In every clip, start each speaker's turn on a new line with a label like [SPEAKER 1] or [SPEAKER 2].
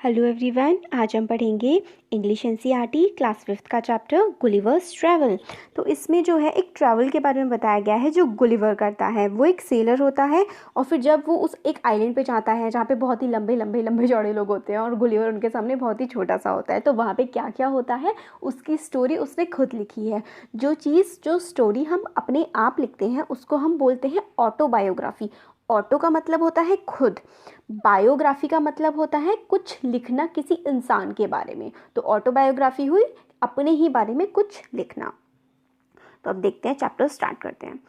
[SPEAKER 1] Hello everyone, आज हम पढ़ेंगे इंग्लिश एनसीईआरटी क्लास 5th का चैप्टर गुलिवर्स ट्रैवल। तो इसमें जो है एक ट्रैवल के बारे में बताया गया है। जो गुलिवर करता है वो एक सेलर होता है और फिर जब वो उस एक आइलैंड पे जाता है जहाँ पे बहुत ही लंबे लंबे लंबे चौड़े लोग होते हैं और गुलिवर उनके सामने बहुत ही छोटा सा होता है, तो वहाँ पे क्या क्या होता है उसकी स्टोरी उसने खुद लिखी है। जो स्टोरी हम अपने आप लिखते हैं उसको हम बोलते हैं ऑटोबायोग्राफी। ऑटो का मतलब होता है खुद, बायोग्राफी का मतलब होता है कुछ लिखना किसी इंसान के बारे में। तो ऑटोबायोग्राफी हुई अपने ही बारे में कुछ लिखना। तो अब देखते हैं, चैप्टर स्टार्ट करते हैं।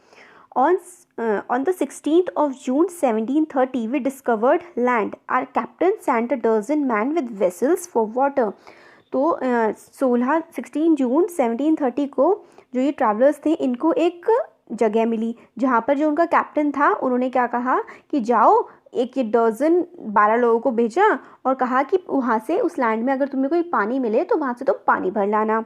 [SPEAKER 1] On the 16th of June 1730 we discovered land. Our captain sent a dozen men with vessels for water. तो 16 जून 1730 को जो ये ट्रैवलर्स थे इनको एक जगह मिली जहाँ पर जो उनका कैप्टन था उन्होंने क्या कहा कि जाओ, एक ये डजन 12 लोगों को भेजा और कहा कि वहाँ से उस लैंड में अगर तुम्हें कोई पानी मिले तो वहाँ से तुम पानी भर लाना।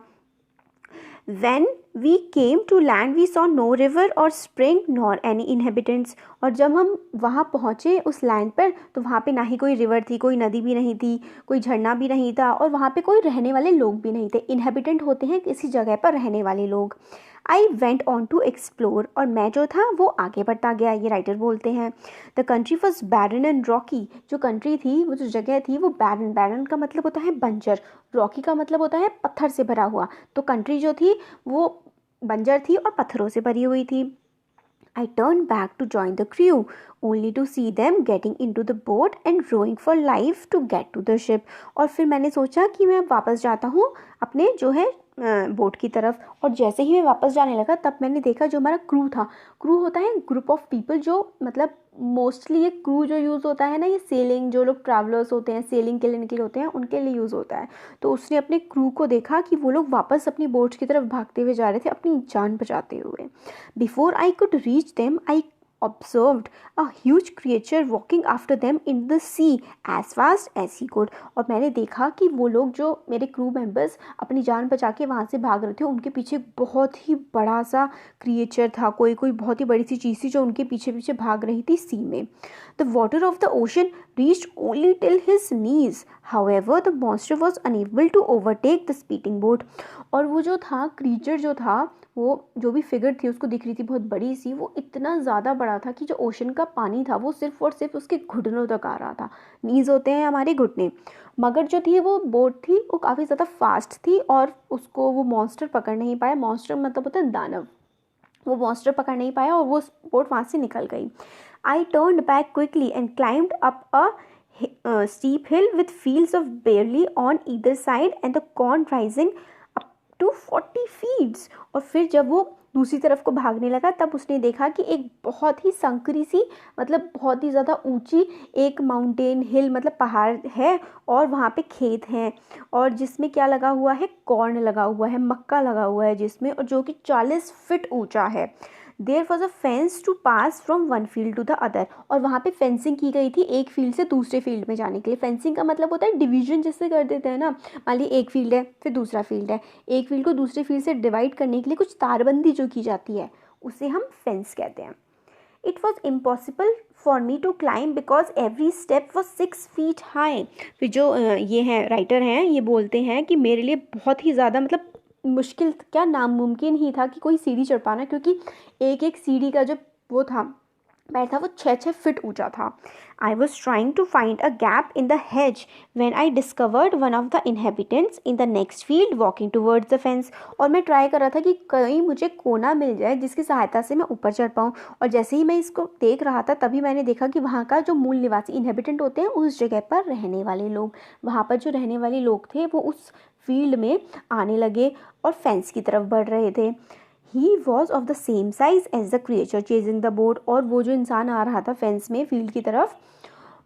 [SPEAKER 1] When we came to land we saw no river or spring nor any inhabitants. और जब हम वहाँ पहुँचे उस लैंड पर तो वहाँ पे ना ही कोई रिवर थी, कोई नदी भी नहीं थी, कोई झरना भी नहीं था और वहाँ पे कोई रहने वाले लोग भी नहीं थे। इनहेबिटेंट होते हैं किसी जगह पर रहने वाले लोग। I went on to explore, और मैं जो था वो आगे बढ़ता गया, ये राइटर बोलते हैं। The country was barren and rocky. जो कंट्री थी, वो जो जगह थी वो बैरन, बैरन का मतलब होता है बंजर, रॉकी का मतलब होता है पत्थर से भरा हुआ। तो कंट्री जो थी वो बंजर थी और पत्थरों से भरी हुई थी। I turned back to join the crew, only to see them getting into the boat and rowing for life to get to the ship. और फिर मैंने सोचा कि मैं वापस जाता हूँ अपने जो है बोट की तरफ, और जैसे ही मैं वापस जाने लगा तब मैंने देखा जो हमारा क्रू था, क्रू होता है ग्रुप ऑफ पीपल, जो मतलब मोस्टली ये क्रू जो यूज़ होता है ना, ये सेलिंग, जो लोग ट्रैवलर्स होते हैं सेलिंग के लिए निकले होते हैं उनके लिए यूज़ होता है। तो उसने अपने क्रू को देखा कि वो लोग वापस अपनी बोट्स की तरफ भागते हुए जा रहे थे अपनी जान बचाते हुए। Before I could reach them I observed a huge creature walking after them in the sea as fast as he could. और मैंने देखा कि वो लोग जो मेरे क्रू मेंबर्स अपनी जान बचा के वहाँ से भाग रहे थे उनके पीछे बहुत ही बड़ा सा क्रिएचर था, कोई बहुत ही बड़ी सी चीज़ थी जो उनके पीछे पीछे भाग रही थी सी में। The water of the ocean reached only till his knees. However, the monster was unable to overtake the speeding boat. और वो जो था क्रीचर जो था, वो जो भी फिगर थी उसको दिख रही थी बहुत बड़ी सी, वो इतना ज़्यादा बड़ा था कि जो ओशन का पानी था वो सिर्फ और सिर्फ उसके घुटनों तक आ रहा था। नीज होते हैं हमारे घुटने। मगर जो थी वो बोट थी वो काफ़ी ज़्यादा फास्ट थी और उसको वो मॉन्स्टर पकड़ नहीं पाया। मॉन्स्टर मतलब होता है दानव। वो मॉन्स्टर पकड़ नहीं पाया और वो बोट वहाँ से निकल गई। I turned back quickly and climbed up a steep hill with fields of barley on either side and the corn rising up to 40 feet. और फिर जब वो दूसरी तरफ को भागने लगा तब उसने देखा कि एक बहुत ही संकरी सी, मतलब बहुत ही ज़्यादा ऊंची एक माउंटेन हिल, मतलब पहाड़ है और वहाँ पे खेत हैं और जिसमें क्या लगा हुआ है, कॉर्न लगा हुआ है, मक्का लगा हुआ है जिसमें, और जो कि 40 फीट ऊंचा है। There was a fence to pass from one field to the other. और वहाँ पे फेंसिंग की गई थी एक फील्ड से दूसरे फील्ड में जाने के लिए। फेंसिंग का मतलब होता है डिवीजन, जिससे कर देते हैं ना। मान ली एक फील्ड है फिर दूसरा फील्ड है, एक फील्ड को दूसरे फील्ड से डिवाइड करने के लिए कुछ तारबंदी जो की जाती है उसे हम फेंस कहते हैं। It was impossible for me to climb because every step was 6 feet high. फिर जो ये हैं राइटर हैं ये बोलते हैं कि मेरे लिए बहुत ही ज़्यादा, मतलब मुश्किल क्या, नामुमकिन ही था कि कोई सीढ़ी चढ़ पाना, क्योंकि एक एक सीढ़ी का जो वो था पैर था वो 6 फीट ऊंचा था। I was trying to find a gap in the hedge when I discovered one of the inhabitants in the next field walking towards the fence. और मैं ट्राई कर रहा था कि कहीं मुझे कोना मिल जाए जिसकी सहायता से मैं ऊपर चढ़ पाऊँ। और जैसे ही मैं इसको देख रहा था तभी मैंने देखा कि वहाँ का जो मूल निवासी इनहेबिटेंट होते हैं उस जगह पर रहने वाले लोग, वहाँ पर जो रहने वाले लोग थे वो उस फील्ड में आने लगे और फेंस की तरफ बढ़ रहे थे। He was of the same size as the creature chasing the boat. और वो जो इंसान आ रहा था फेंस में फील्ड की तरफ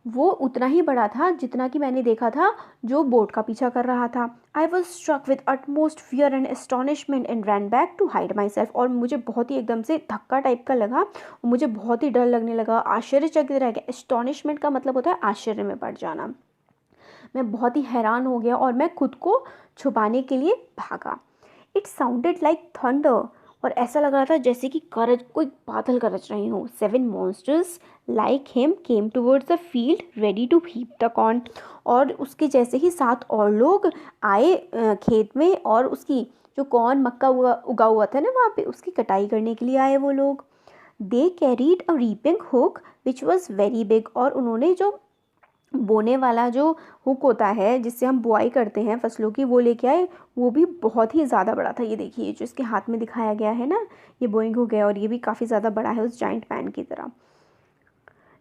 [SPEAKER 1] वो उतना ही बड़ा था जितना कि मैंने देखा था जो बोट का पीछा कर रहा था। I was struck with utmost fear and astonishment and ran back to hide myself. और मुझे बहुत ही एकदम से धक्का टाइप का लगा और मुझे बहुत ही डर लगने लगा, आश्चर्यचकित रह गया। astonishment का मतलब होता है आश्चर्य में पड़ जाना। मैं बहुत ही हैरान हो गया और मैं खुद को छुपाने के लिए भागा। It sounded like thunder. और ऐसा लग रहा था जैसे कि गरज कोई बादल गरज रहे हो। 7 monsters like him came towards the field ready to reap the corn. और उसके जैसे ही 7 और लोग आए खेत में, और उसकी जो कॉर्न मक्का उगा हुआ था ना वहाँ पे, उसकी कटाई करने के लिए आए वो लोग। They carried a reaping hook which was very big. और उन्होंने जो बोने वाला जो हुक होता है जिससे हम बुआई करते हैं फसलों की, वो लेके आए। वो भी बहुत ही ज़्यादा बड़ा था। ये देखिए जो इसके हाथ में दिखाया गया है ना, ये बोइंग हुक है, और ये भी काफ़ी ज़्यादा बड़ा है उस जाइंट पैन की तरह।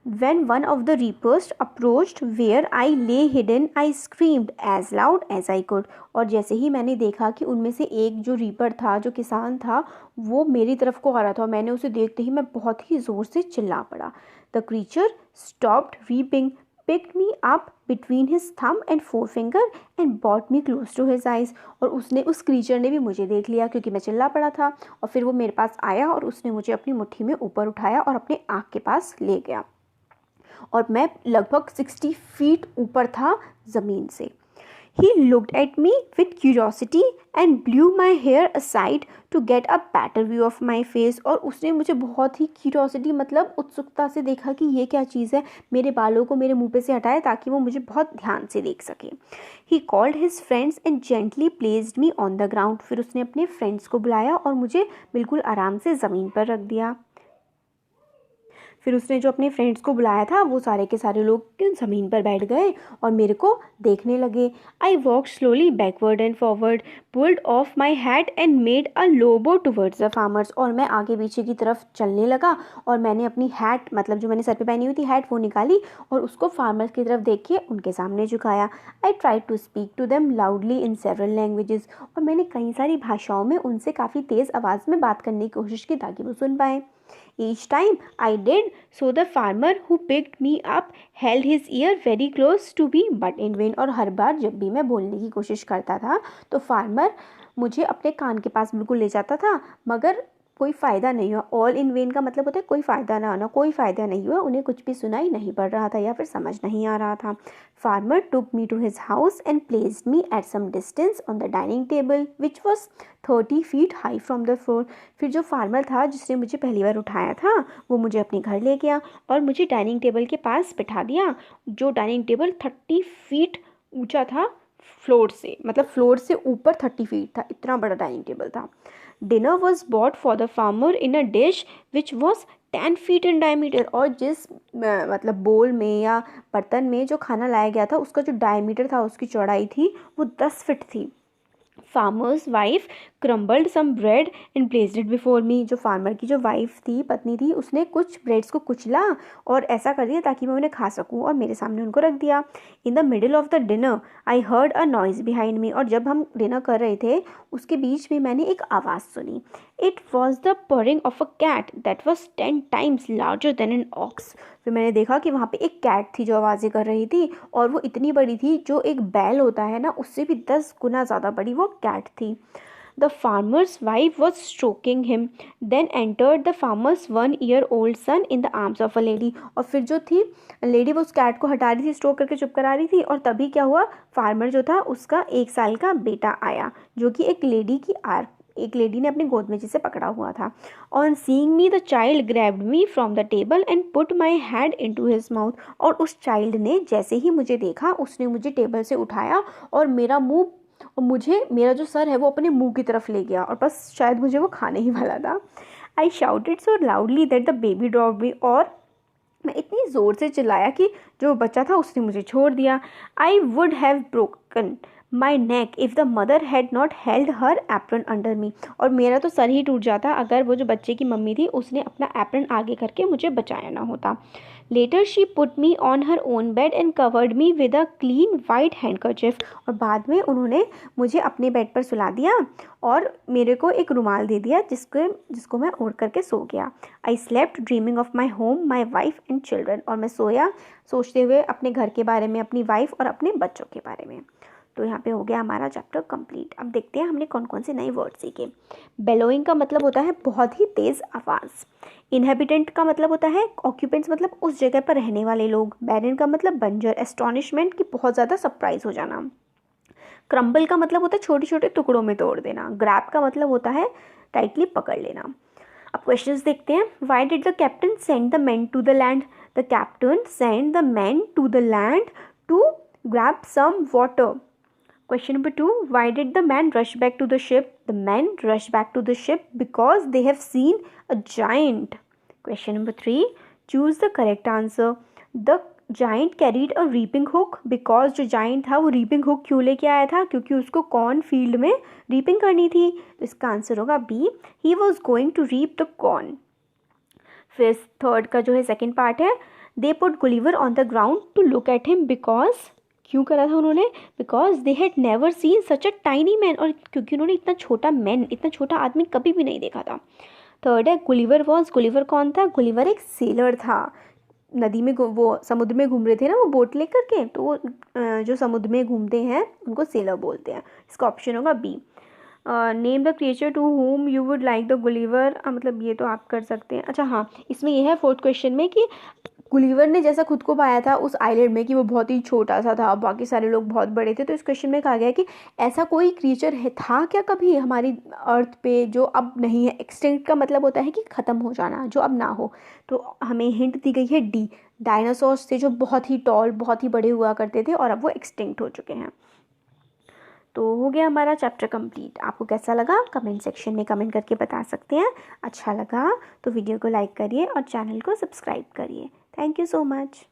[SPEAKER 1] When one of the reapers approached where I lay hidden, I screamed as loud as I could. और जैसे ही मैंने देखा कि उनमें से एक जो रीपर था, जो किसान था, वो मेरी तरफ को आ रहा था, और मैंने उसे देखते ही मैं बहुत ही ज़ोर से चिल्ला पड़ा। The creature stopped reaping, picked me up between his thumb and forefinger and brought me close to his eyes. और उस क्रीचर ने भी मुझे देख लिया क्योंकि मैं चिल्ला पड़ा था, और फिर वो मेरे पास आया और उसने मुझे अपनी मुट्ठी में ऊपर उठाया और अपने आँख के पास ले गया। और मैं लगभग 60 फीट ऊपर था ज़मीन से। He looked at me with curiosity and blew my hair aside to get a better view of my face. और उसने मुझे बहुत ही क्यूरियोसिटी मतलब उत्सुकता से देखा कि ये क्या चीज़ है, मेरे बालों को मेरे मुंह पे से हटाए ताकि वो मुझे बहुत ध्यान से देख सके। He called his friends and gently placed me on the ground. फिर उसने अपने फ्रेंड्स को बुलाया और मुझे बिल्कुल आराम से ज़मीन पर रख दिया। फिर उसने जो अपने फ्रेंड्स को बुलाया था वो सारे के सारे लोग ज़मीन पर बैठ गए और मेरे को देखने लगे। I walk slowly backward and forward, pulled off my hat and made a low bow towards the farmers. और मैं आगे पीछे की तरफ चलने लगा और मैंने अपनी हैट, मतलब जो मैंने सर पे पहनी हुई थी हैट, वो निकाली और उसको फार्मर्स की तरफ देख के उनके सामने झुकाया। I try to speak to them loudly in several languages. और मैंने कई सारी भाषाओं में उनसे काफ़ी तेज़ आवाज़ में बात करने की कोशिश की ताकि वो सुन पाएँ। Each time I did so, the farmer who picked me up held his ear very close to me, but in vain. और हर बार जब भी मैं बोलने की कोशिश करता था तो फार्मर मुझे अपने कान के पास बिल्कुल ले जाता था, मगर कोई फ़ायदा नहीं हुआ। ऑल इन वेन का मतलब होता है कोई फ़ायदा ना होना, कोई फ़ायदा नहीं हुआ। उन्हें कुछ भी सुनाई नहीं पड़ रहा था या फिर समझ नहीं आ रहा था। Farmer took me to his house and placed me at some distance on the dining table which was 30 feet high from the floor. फिर जो फार्मर था जिसने मुझे पहली बार उठाया था वो मुझे अपने घर ले गया और मुझे डाइनिंग टेबल के पास बिठा दिया, जो डाइनिंग टेबल 30 फीट ऊंचा था फ्लोर से, मतलब फ्लोर से ऊपर 30 फीट था, इतना बड़ा डाइनिंग टेबल था। Dinner was bought for the farmer in a dish which was 10 feet in diameter. और जिस मतलब बोल में या बर्तन में जो खाना लाया गया था उसका जो डायमीटर था, उसकी चौड़ाई थी, वो 10 फीट थी। Farmer's wife crumbled some bread and placed it before me. जो फार्मर की जो वाइफ थी, पत्नी थी, उसने कुछ ब्रेड्स को कुचला और ऐसा कर दिया ताकि मैं उन्हें खा सकूं, और मेरे सामने उनको रख दिया। In the middle of the dinner I heard a noise behind me. और जब हम डिनर कर रहे थे उसके बीच में मैंने एक आवाज़ सुनी। It was the purring of a cat that was 10 times larger than an ox. फिर मैंने देखा कि वहाँ पे एक कैट थी जो आवाज़ें कर रही थी, और वो इतनी बड़ी थी, जो एक बैल होता है ना उससे भी 10 गुना ज़्यादा बड़ी वो कैट थी। The farmer's wife was stroking him. Then entered the farmer's 1-year-old son in the arms of a lady. और फिर जो थी लेडी वो उस कैट को हटा रही थी, स्ट्रोक करके चुप करा रही थी, और तभी क्या हुआ, फार्मर जो था उसका 1 साल का बेटा आया जो कि एक लेडी ने अपनी गोद में जिसे पकड़ा हुआ था। On seeing me the child grabbed me from the table and put my hand into his mouth. और उस चाइल्ड ने जैसे ही मुझे देखा उसने मुझे टेबल से उठाया और मेरा जो सर है वो अपने मुंह की तरफ ले गया, और बस शायद मुझे वो खाने ही वाला था। I shouted so loudly that the baby dropped मी। और मैं इतनी ज़ोर से चिल्लाया कि जो बच्चा था उसने मुझे छोड़ दिया। I would have broken my neck if the mother had not held her apron under मी। और मेरा तो सर ही टूट जाता अगर वो जो बच्चे की मम्मी थी उसने अपना एप्रन आगे करके मुझे बचाया ना होता। Later she put me on her own bed and covered me with a clean white handkerchief. और बाद में उन्होंने मुझे अपने बेड पर सुला दिया और मेरे को एक रुमाल दे दिया जिसको मैं ओढ़ करके सो गया। I slept dreaming of my home, my wife and children. और मैं सोया सोचते हुए अपने घर के बारे में, अपनी वाइफ और अपने बच्चों के बारे में। तो यहाँ पे हो गया हमारा चैप्टर कंप्लीट। अब देखते हैं हमने कौन कौन से नए वर्ड सीखे। बेलोइंग का मतलब होता है बहुत ही तेज़ आवाज़। इनहेबिटेंट का मतलब होता है ऑक्यूपेंट्स, मतलब उस जगह पर रहने वाले लोग। बैरन का मतलब बंजर। एस्टॉनिशमेंट की बहुत ज़्यादा सरप्राइज हो जाना। क्रम्बल का मतलब होता है छोटे छोटे टुकड़ों में तोड़ देना, ग्रैब का मतलब होता है टाइटली पकड़ लेना। अब क्वेश्चंस देखते हैं। Why did the captain send the man to the land? The captain send the man to the land to grab some water. Question number 2. Why did the man rush back to the ship? The men rushed back to the ship because they have seen a giant. Question number 3. Choose the correct answer. The giant carried a reaping hook because जो giant था वो reaping hook क्यों लेके आया था? क्योंकि उसको corn field में reaping करनी थी। तो इसका आंसर होगा B. He was going to reap the corn. फिर थर्ड का जो है सेकेंड पार्ट है, They put Gulliver on the ground to look at him because क्यों करा था उन्होंने? Because they had never seen such a tiny man, और क्योंकि उन्होंने इतना छोटा मैन, इतना छोटा आदमी कभी भी नहीं देखा था। थर्ड है गुलिवर वॉज, गुलिवर कौन था? गुलिवर एक सेलर था, नदी में वो समुद्र में घूम रहे थे ना वो बोट लेकर के, तो वो जो समुद्र में घूमते हैं उनको सेलर बोलते हैं। इसका ऑप्शन होगा B. Name the creature to whom you would like the Gulliver, मतलब ये तो आप कर सकते हैं। अच्छा हाँ, इसमें यह है फोर्थ क्वेश्चन में कि गुलिवर ने जैसा खुद को पाया था उस आइलैंड में कि वो बहुत ही छोटा सा था, बाकी सारे लोग बहुत बड़े थे, तो इस क्वेश्चन में कहा गया है कि ऐसा कोई क्रिएचर है था क्या कभी हमारी अर्थ पे जो अब नहीं है। एक्सटिंक्ट का मतलब होता है कि ख़त्म हो जाना, जो अब ना हो। तो हमें हिंट दी गई है डी, डायनासोर्स थे जो बहुत ही टॉल, बहुत ही बड़े हुआ करते थे और अब वो एक्सटिंक्ट हो चुके हैं। तो हो गया हमारा चैप्टर कंप्लीट। आपको कैसा लगा कमेंट सेक्शन में कमेंट करके बता सकते हैं। अच्छा लगा तो वीडियो को लाइक करिए और चैनल को सब्सक्राइब करिए। Thank you so much.